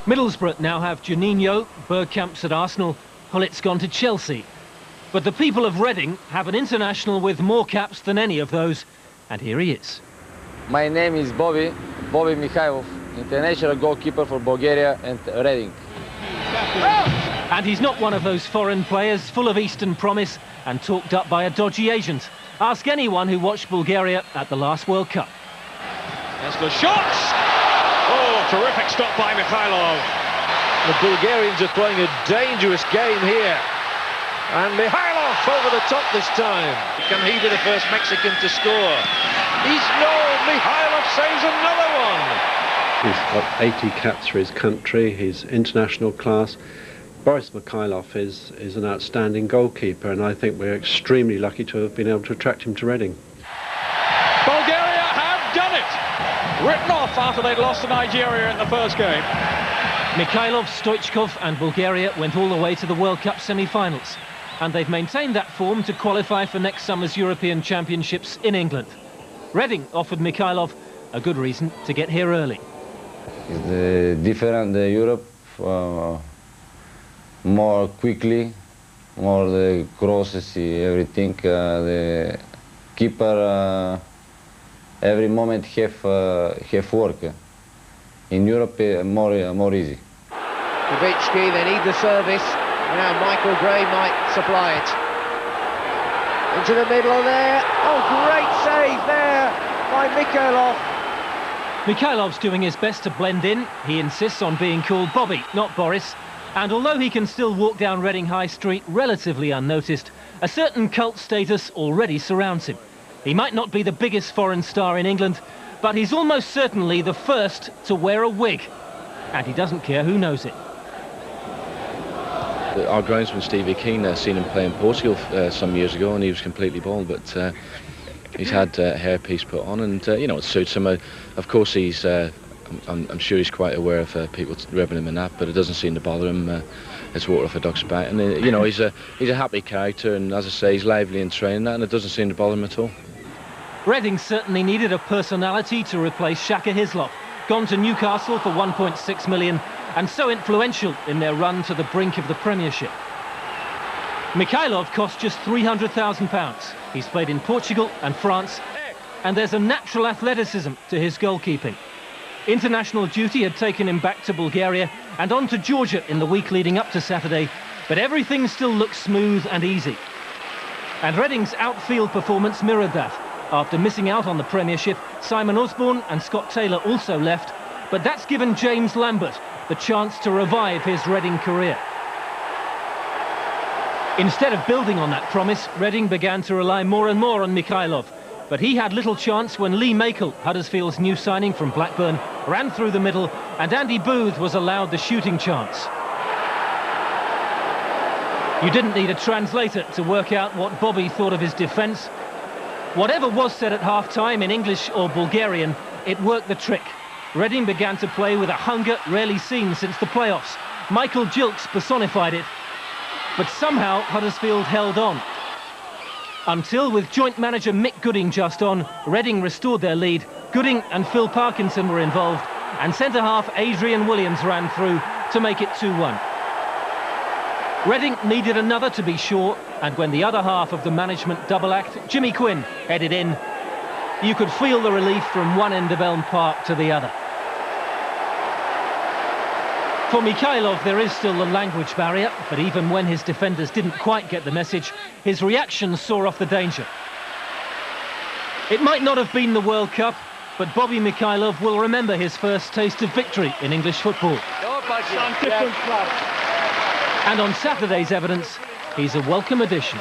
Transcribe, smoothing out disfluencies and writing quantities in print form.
Middlesbrough now have Juninho, Bergkamp's at Arsenal, Hullit's gone to Chelsea. But the people of Reading have an international with more caps than any of those, and here he is. My name is Bobby Mihaylov, international goalkeeper for Bulgaria and Reading. And he's not one of those foreign players full of Eastern promise and talked up by a dodgy agent. Ask anyone who watched Bulgaria at the last World Cup. There's the shots! Oh, terrific stop by Mihaylov. The Bulgarians are playing a dangerous game here. And Mihaylov over the top this time. Can he be the first Mexican to score? Mihaylov saves another one. He's got 80 caps for his country. He's international class. Boris Mihaylov is an outstanding goalkeeper, and I think we're extremely lucky to have been able to attract him to Reading. Bulgaria have done it! Written off after they'd lost to Nigeria in the first game. Mihaylov, Stoichkov and Bulgaria went all the way to the World Cup semi-finals. And they've maintained that form to qualify for next summer's European Championships in England. Reading offered Mihaylov a good reason to get here early. It's different Europe, more quickly, more the crosses, everything. The keeper every moment have work. In Europe, more easy. Kavitsky, they need the service. Now Michael Gray might supply it. Into the middle there. Oh, great save there by Mihaylov. Mikhaylov's doing his best to blend in. He insists on being called Bobby, not Boris. And although he can still walk down Reading High Street relatively unnoticed, a certain cult status already surrounds him. He might not be the biggest foreign star in England, but he's almost certainly the first to wear a wig. And he doesn't care who knows it. Our groundsman Stevie Keane seen him play in Portugal some years ago, and he was completely bald, but he's had a hairpiece put on, and you know, it suits him. Of course, he's I'm sure he's quite aware of people rubbing him in that, but it doesn't seem to bother him. It's water off a duck's back, and you know, he's a happy character, and as I say, he's lively in training, and it doesn't seem to bother him at all. Reading certainly needed a personality to replace Shaka Hislop, gone to Newcastle for 1.6 million, and so influential in their run to the brink of the Premiership. Mihaylov cost just £300,000. He's played in Portugal and France, and there's a natural athleticism to his goalkeeping. International duty had taken him back to Bulgaria and on to Georgia in the week leading up to Saturday, but everything still looks smooth and easy. And Reading's outfield performance mirrored that. After missing out on the Premiership, Simon Osborne and Scott Taylor also left, but that's given James Lambert the chance to revive his Reading career. Instead of building on that promise, Reading began to rely more and more on Mihaylov, but he had little chance when Lee Makel, Huddersfield's new signing from Blackburn, ran through the middle, and Andy Booth was allowed the shooting chance. You didn't need a translator to work out what Bobby thought of his defence. Whatever was said at half-time in English or Bulgarian, it worked the trick. Reading began to play with a hunger rarely seen since the playoffs. Michael Gilks personified it. But somehow Huddersfield held on. Until, with joint manager Mick Gooding just on, Reading restored their lead. Gooding and Phil Parkinson were involved, and centre-half Adrian Williams ran through to make it 2-1. Reading needed another to be sure, and when the other half of the management double act, Jimmy Quinn, headed in, you could feel the relief from one end of Elm Park to the other. For Mihaylov, there is still the language barrier, but even when his defenders didn't quite get the message, his reaction saw off the danger. It might not have been the World Cup, but Bobby Mihaylov will remember his first taste of victory in English football. And on Saturday's evidence, he's a welcome addition.